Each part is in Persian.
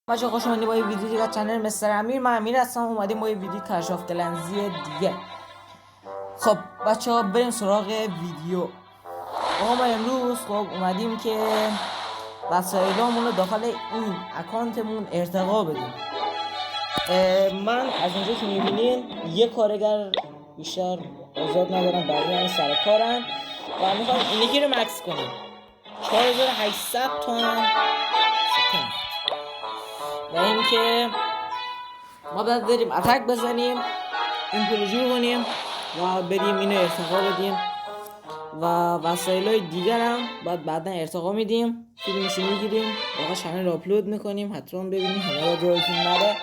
بچه خوش اومدید با یه ویدیو دیگه از چنل مستر امیر. من امیر هستم، اومدیم با یه ویدیو کشاف دلنزی دیگه. خب بچه ها بریم سراغ ویدیو. ما امروز خب اومدیم که وسایلامون رو داخل این اکانتمون ارتقا بدیم. من از اینجا که میبینین یه کارگر بیشتر آزاد ندارم، بقیه همه سر کارن و میخوایم اینکی رو مکس کنیم. 4800 تومن و اینکه ما باید بریم اتک بزنیم، این پول جور کنیم و بریم اینو ارتقا بدیم و وسایل‌های دیگر هم باید بعدا ارتقا میدیم. فیلمشو میگیریم واقعا چنل رو آپلود میکنیم، حتما ببینید همه رو جایتون نره.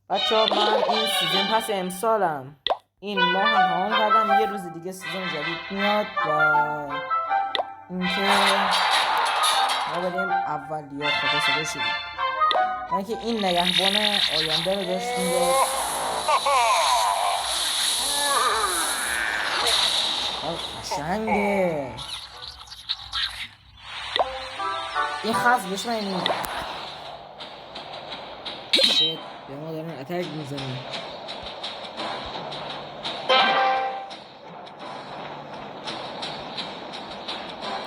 بچه‌ها من این سیزن پس امسالم این ماه هم تمام کردم، یه روز دیگه سیزن جدید میاد و اینکه ما بریم اولیا خدا شدیم. من که این نگهبان آینده رو داشت میگه قشنگه این خاص بهش من این شت به ما دارن اتک میزنیم.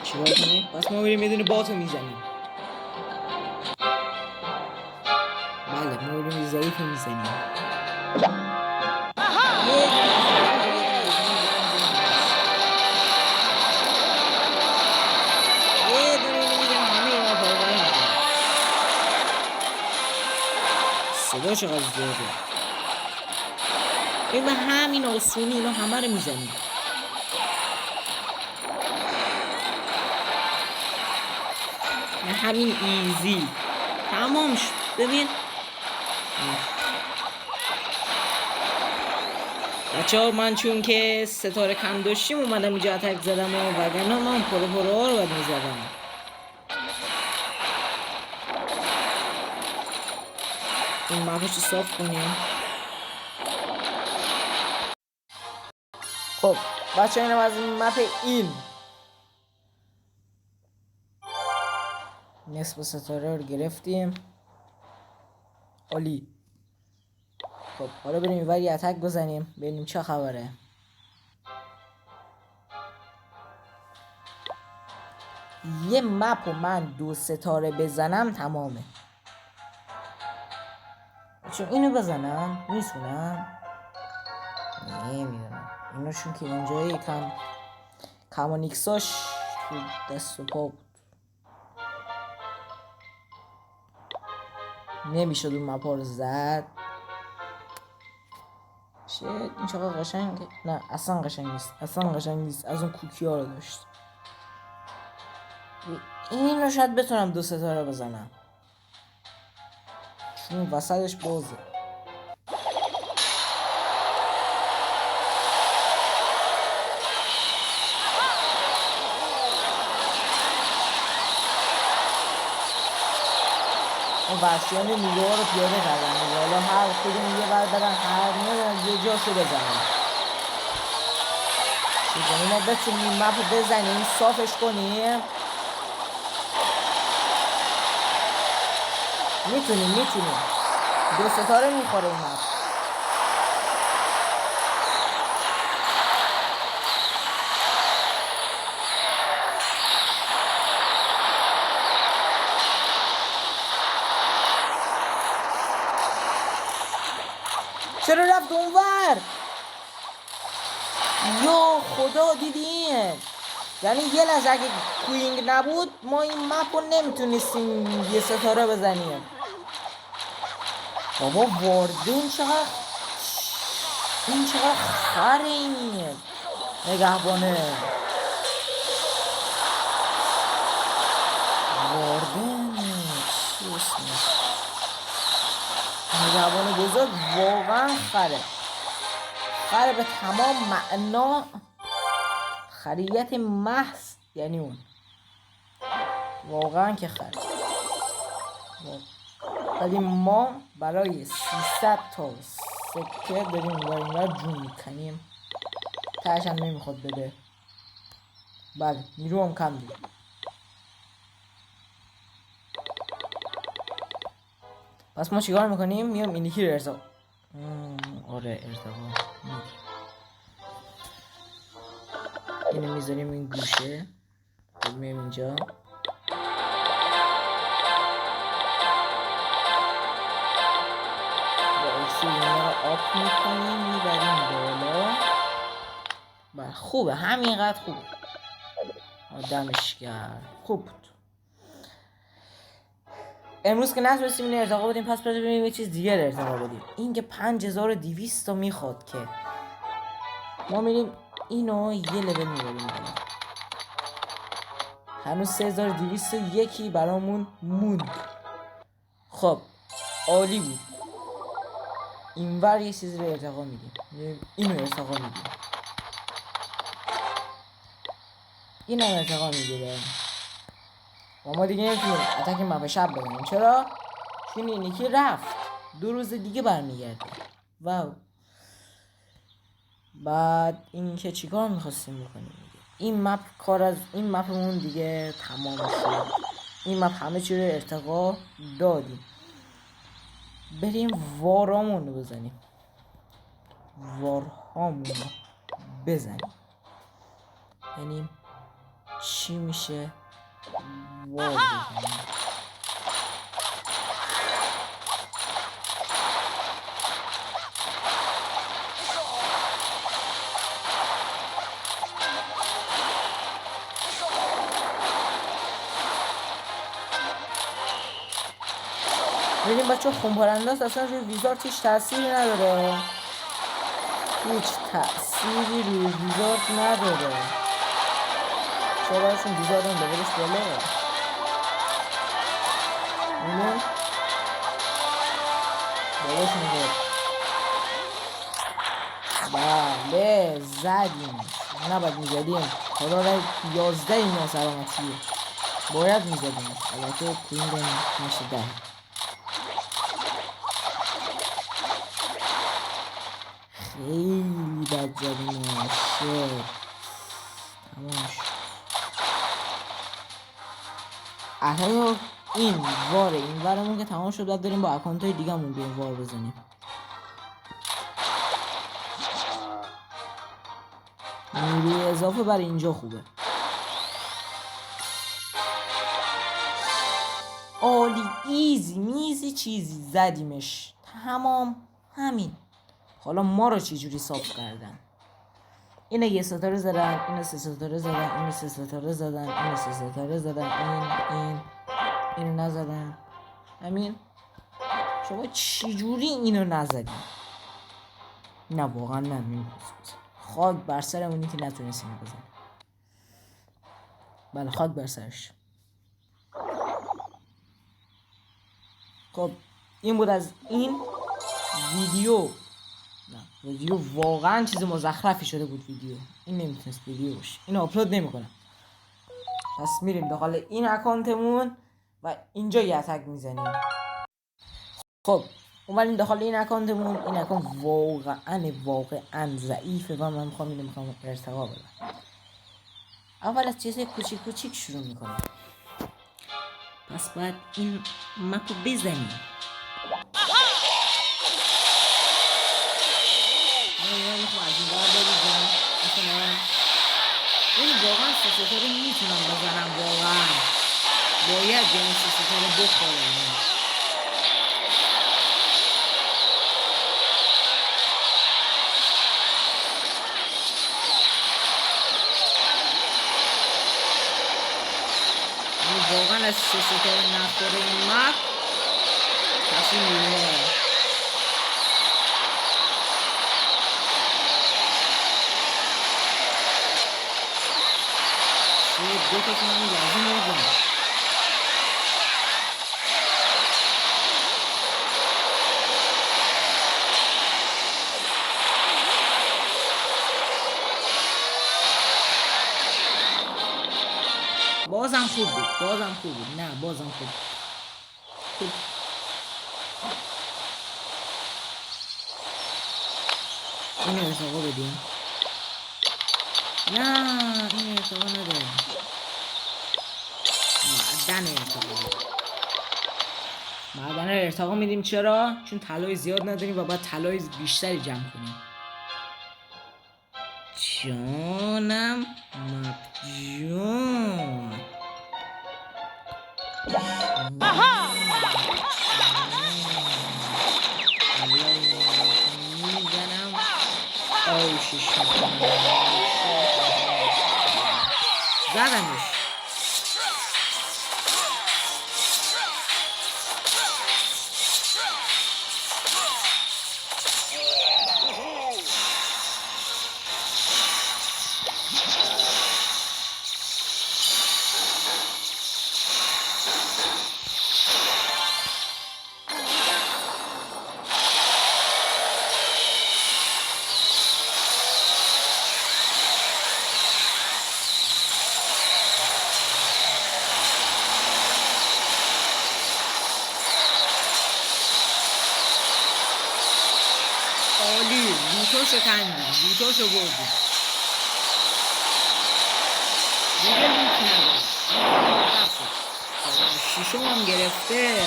چیکار کنیم؟ پس ما بریم یه دونه باتو میزنیم. بله ما بریم یه ضعیف میزنیم. صدا چقدر زیاده. این به همین آسونی اینا همه رو میزنیم. همین ایزی تمام شد. ببین بچه ها من چون که ستاره کم داشتیم اومدم اینجا اتک زدم و وگرنه من پرو ها رو باید میزدم. این مپش رو صاف کنیم. خب بچه اینم از این مپ این نصف ستاره رو گرفتیم. عالی. خب حالا بریم اینور یه اتک بزنیم ببینیم چه خبره. یه مپ و من 2 ستاره بزنم تمامه. چون اینو بزنم میتونم نمیدونم اینو چون که اینجا یکم کامونیکساش تو دست و پا بود نمیشد اون مپا رو زد. این چقدر قشنگه. نه اصلا قشنگ نیست، اصلا قشنگ نیست. از اون کوکی ها رو داشت. این رو شاید بتونم 2 ستاره بزنم چون وسطش بازه. اون وحشیان نیروها رو پیاده کردن حالا هر کدوم یه بر برن هر یه جاشو بزنن. چون ما بتونیم این مپ رو بزنیم صافش کنیم. میتونیم 2 ستاره میخوره این مپ. چرا رفت اونور؟ یا خدا دیدین؟ یعنی یه لحظه اگه کوینگ نبود ما این مپ رو نمیتونستیم یه ستاره بزنیم. بابا واردین چقدر خره این نگهبانه. واردین چی اسمش؟ نگهبان بزرگ واقعا خره به تمام معنا. خریت محض یعنی اون واقعا که خره. ولی ما برای 300 تا سکه داریم اینور جون میکنیم. تهش هم نمیخواد بده. بله نیرو هم کم دید. پس ما چیکار میکنیم؟ میام این یکی رو ارتقا آره ارتقا اینو میذاریم این گوشه. میام اینجا با اکسیر اینا رو آب میکنیم میبریم بالا. بله خوبه همینقدر خوبه. دمش گرم خوب بود. امروز که نتونستیم اینو ارتقا بدیم پس بریم یه چیز دیگر ارتقا بدیم. این که 5200 تا میخواد که ما میریم اینو یه لول میبریم بالا. هنوز 3201 برامون موند. خب عالی بود. اینور یه چیزی رو ارتقا میدیم. اینو ارتقا میدیم. این هم ارتقا میگیره. و ما دیگه نمیتونیم اتک مپ شب بزنیم. چرا؟ چون این یکی رفت 2 روز دیگه برمیگرده. واو. بعد این که چیکار میخواستیم بکنیم دیگه. این مپ کار از این مپمون دیگه تمام شد. این مپ همه چی رو ارتقا دادیم. بریم وارامون رو بزنیم. وارهامون رو بزنیم. یعنی چی میشه وار بزنیم؟ ببین بچه خونپارانداز اصلا روی ویزارد هیچ تأثیری نداره. هیچ تأثیری روی ویزارد نداره. چرا؟ چون ویزارد هم لولش بالاه. اینو بالاش میگه بله زدیم. نباید میزدیم. خدا رای 11 این سلامتیه. باید میزدیم. البته کوینگ نشه 10. خیلی بد زدیم. شد تمام شد. احیانا این واره این وارمون که تمام شد باید بریم با اکانت های دیگه همون بیایم وار بزنیم. نیروی اضافه برای اینجا خوبه. عالی ایزی میزی چیزی زدیمش تمام همین. حالا ما رو چی جوری صاف کردن؟ اینو یه ستاره زدن، اینو 3 ستاره زدن، اینو 3 ستاره زدن، اینو 3 ستاره زدن، اینو نزدن. همین. شما چی جوری اینو نزدین؟ نه واقعا نمیدونم. خاک بر سرمونی که نتونستیم بزنیم. بله خاک بر سرش. خب این بود از این ویدیو. نه ویدیو واقعا چیز مزخرفی شده بود. ویدیو این نمیتونست ویدیو باشه. اینو آپلود نمیکنم. پس میریم داخل این اکانتمون و اینجا یه اتک میزنیم. خب اومدیم داخل این اکانتمون. این اکانت واقعا ضعیفه و من میخوام ارتقا بدم. اول از چیزای کوچیک شروع میکنم. پس باید این مپو بزنیم. این واقعا 3 ستاره میتونم بزنم. واقعا باید یعنی 3 ستاره بخورم. واقعا از 3 ستاره نخوره این مپ کسی میره. دو تا کنم لازم نگم. بازم خوب بود. نه بازم خوب. اینو ارتقا بدیم. نه این ارتقا نده. معدن ارتقا. معدن رو ارتقا میدیم. چرا؟ چون طلای زیاد نداریم و باید طلای بیشتری جمع کنیم. جانم مبجون. میزنم. زدمش. عالی. لوتاشو کندیم. لوتاشو بردیم. دیگه لوت نداره. شیشم هم گرفته.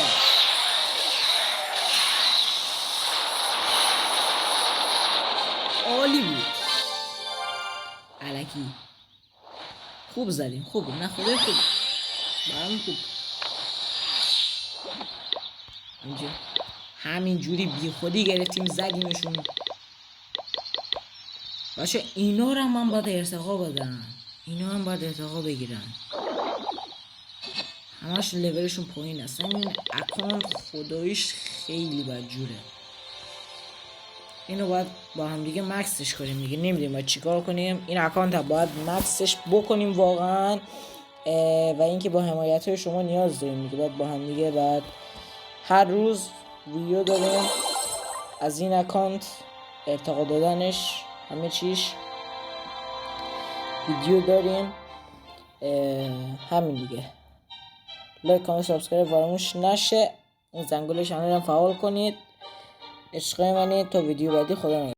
عالی بود. الکی خوب زدیم. خوب نه خدای خوب. برام خوب. اینجا همین جوری بی خودی گرفتیم زدیمشون. باشه اینا رو من باید ارتقا بدم. اینا هم باید ارتقا بگیرن. همش لولشون پایین هستن. این اکانت خداییش خیلی بدجوره. اینو باید با هم دیگه مکسش کنیم دیگه. نمیدونیم باید چیکار کنیم. این اکانت هم باید مکسش بکنیم واقعا. و اینکه با حمایت های شما نیاز داریم دیگه. باید با هم دیگه بعد هر روز ویدیو داریم از این اکانت، ارتقا دادنش، همه چیش ویدیو داریم. همین دیگه. لایک کامنت سابسکرایب فراموش نشه. این زنگوله چنل هم فعال کنید. عشقای منید. تا ویدیو بعدی. خدا نگهدار.